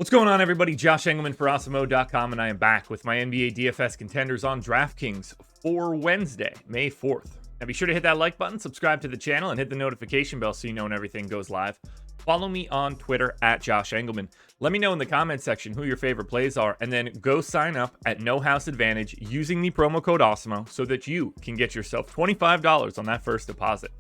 What's going on, everybody? Josh Engleman for Awesemo.com, and I am back with my NBA DFS contenders on DraftKings for Wednesday, May 4th. Now be sure to hit that like button, subscribe to the channel, and hit the notification bell so you know when everything goes live. Follow me on Twitter at Josh Engleman. Let me know in the comment section who your favorite plays are, and then go sign up at No House Advantage using the promo code Awesemo so that you can get yourself $25 on that first deposit.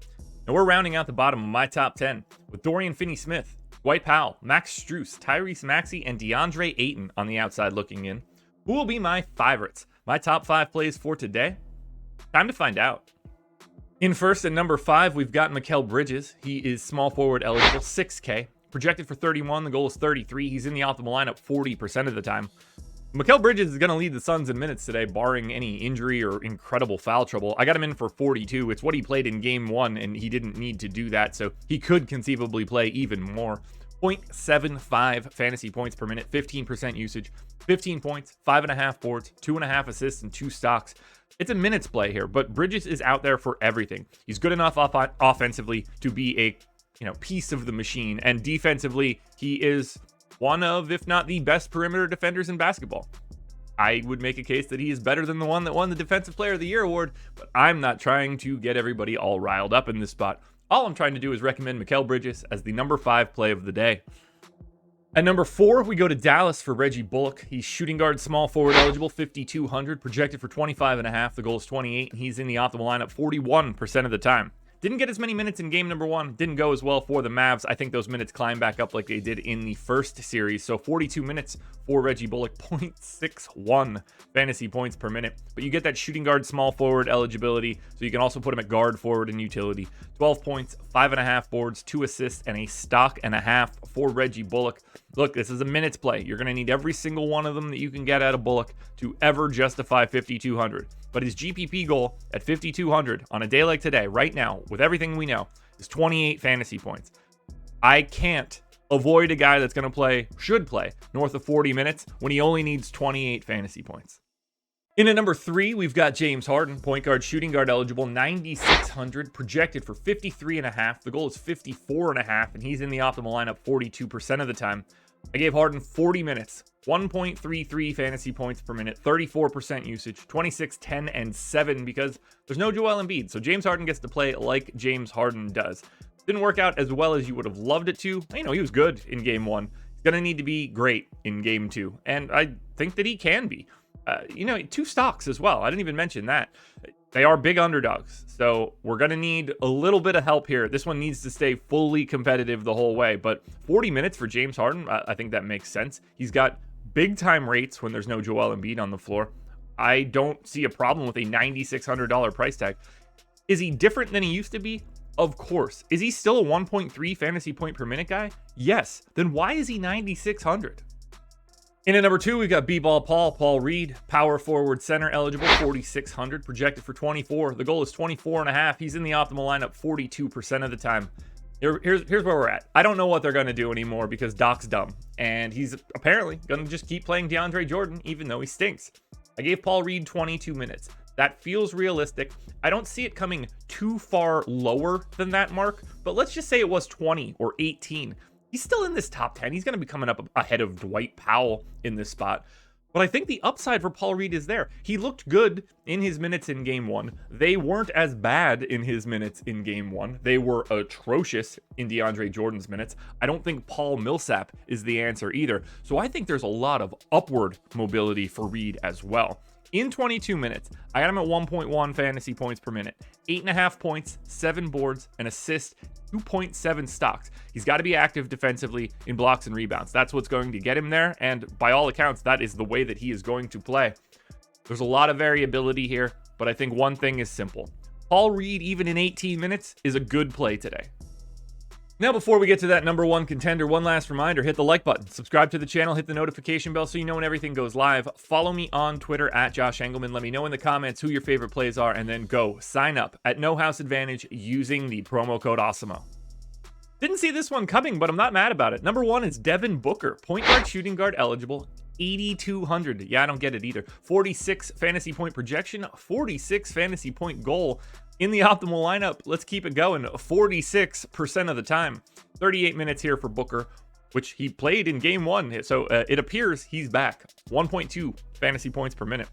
Now we're rounding out the bottom of my top 10 with Dorian Finney-Smith, Dwight Powell, Max Strus, Tyrese Maxey, and DeAndre Ayton on the outside looking in. Who will be my favorites? My top 5 plays for today? Time to find out. In first at number 5, we've got Mikal Bridges. He is small forward eligible, 6K. Projected for 31, the goal is 33. He's in the optimal lineup 40% of the time. Mikal Bridges is going to lead the Suns in minutes today, barring any injury or incredible foul trouble. I got him in for 42. It's what he played in game 1, and he didn't need to do that, so he could conceivably play even more. 0.75 fantasy points per minute, 15% usage, 15 points, 5.5 boards, 2.5 assists, and 2 stocks. It's a minutes play here, but Bridges is out there for everything. He's good enough offensively to be a piece of the machine, and defensively, he is one of, if not the best perimeter defenders in basketball. I would make a case that he is better than the one that won the Defensive Player of the Year award, but I'm not trying to get everybody all riled up in this spot. All I'm trying to do is recommend Mikal Bridges as the number 5 play of the day. At number 4, we go to Dallas for Reggie Bullock. He's shooting guard, small forward eligible, 5,200, projected for 25.5. The goal is 28, and he's in the optimal lineup 41% of the time. Didn't get as many minutes in game number 1. Didn't go as well for the Mavs. I think those minutes climb back up like they did in the first series. So 42 minutes for Reggie Bullock, 0.61 fantasy points per minute. But you get that shooting guard, small forward eligibility. So you can also put him at guard, forward, and utility. 12 points, 5.5 boards, 2 assists, and a stock and a half for Reggie Bullock. Look, this is a minutes play. You're going to need every single one of them that you can get out of Bullock to ever justify 5,200. But his GPP goal at 5,200 on a day like today, right now, with everything we know, is 28 fantasy points. I can't avoid a guy that's going to should play north of 40 minutes when he only needs 28 fantasy points. In at number 3, we've got James Harden, point guard, shooting guard eligible, 9,600, projected for 53.5. The goal is 54.5, and he's in the optimal lineup 42% of the time. I gave Harden 40 minutes, 1.33 fantasy points per minute, 34% usage, 26, 10, and 7 because there's no Joel Embiid. So James Harden gets to play like James Harden does. Didn't work out as well as you would have loved it to. He was good in game 1. He's going to need to be great in game 2. And I think that he can be. 2 stocks as well. I didn't even mention that. They are big underdogs, so we're going to need a little bit of help here. This one needs to stay fully competitive the whole way, but 40 minutes for James Harden, I think that makes sense. He's got big-time rates when there's no Joel Embiid on the floor. I don't see a problem with a $9,600 price tag. Is he different than he used to be? Of course. Is he still a 1.3 fantasy point per minute guy? Yes. Then why is he 9,600? In at number 2, we've got B-Ball Paul Reed, power forward center eligible, 4,600, projected for 24. The goal is 24.5. He's in the optimal lineup 42% of the time. Here's where we're at. I don't know what they're going to do anymore because Doc's dumb. And he's apparently going to just keep playing DeAndre Jordan, even though he stinks. I gave Paul Reed 22 minutes. That feels realistic. I don't see it coming too far lower than that mark, but let's just say it was 20 or 18. He's still in this top 10. He's going to be coming up ahead of Dwight Powell in this spot. But I think the upside for Paul Reed is there. He looked good in his minutes in game 1. They weren't as bad in his minutes in game 1. They were atrocious in DeAndre Jordan's minutes. I don't think Paul Millsap is the answer either. So I think there's a lot of upward mobility for Reed as well. In 22 minutes, I got him at 1.1 fantasy points per minute, 8.5 points, 7 boards, an assist, 2.7 stocks. He's got to be active defensively in blocks and rebounds. That's what's going to get him there, and by all accounts, that is the way that he is going to play. There's a lot of variability here, but I think one thing is simple. Paul Reed, even in 18 minutes, is a good play today. Now, before we get to that number 1 contender, one last reminder, hit the like button, subscribe to the channel, hit the notification bell so you know when everything goes live. Follow me on Twitter at Josh Engleman. Let me know in the comments who your favorite plays are, and then go sign up at No House Advantage using the promo code Awesemo. Didn't see this one coming, but I'm not mad about it. Number 1 is Devin Booker, point guard, shooting guard eligible, 8,200. Yeah, I don't get it either. 46 fantasy point projection, 46 fantasy point goal. In the optimal lineup, let's keep it going 46% of the time. 38 minutes here for Booker. which he played in game 1. So it appears he's back. 1.2 fantasy points per minute.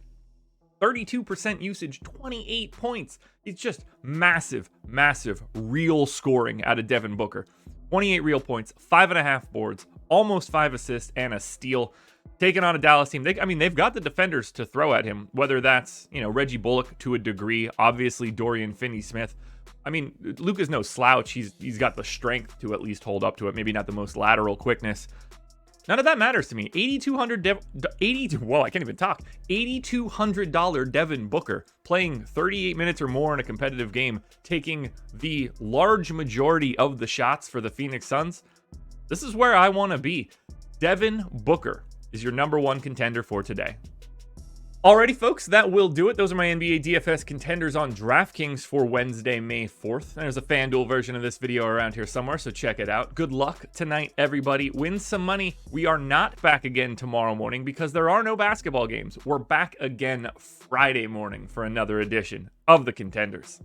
32% usage, 28 points. It's just massive, massive real scoring out of Devin Booker. 28 real points, 5.5 boards, almost 5 assists, and a steal. Taking on a Dallas team. They've got the defenders to throw at him, whether that's, Reggie Bullock to a degree, obviously Dorian Finney-Smith. Luka's no slouch. He's got the strength to at least hold up to it. Maybe not the most lateral quickness. None of that matters to me. $8,200 Devin Booker playing 38 minutes or more in a competitive game, taking the large majority of the shots for the Phoenix Suns. This is where I want to be. Devin Booker is your number one contender for today. Alrighty, folks, that will do it. Those are my NBA DFS contenders on DraftKings for Wednesday, May 4th. There's a FanDuel version of this video around here somewhere, so check it out. Good luck tonight, everybody. Win some money. We are not back again tomorrow morning because there are no basketball games. We're back again Friday morning for another edition of the Contenders.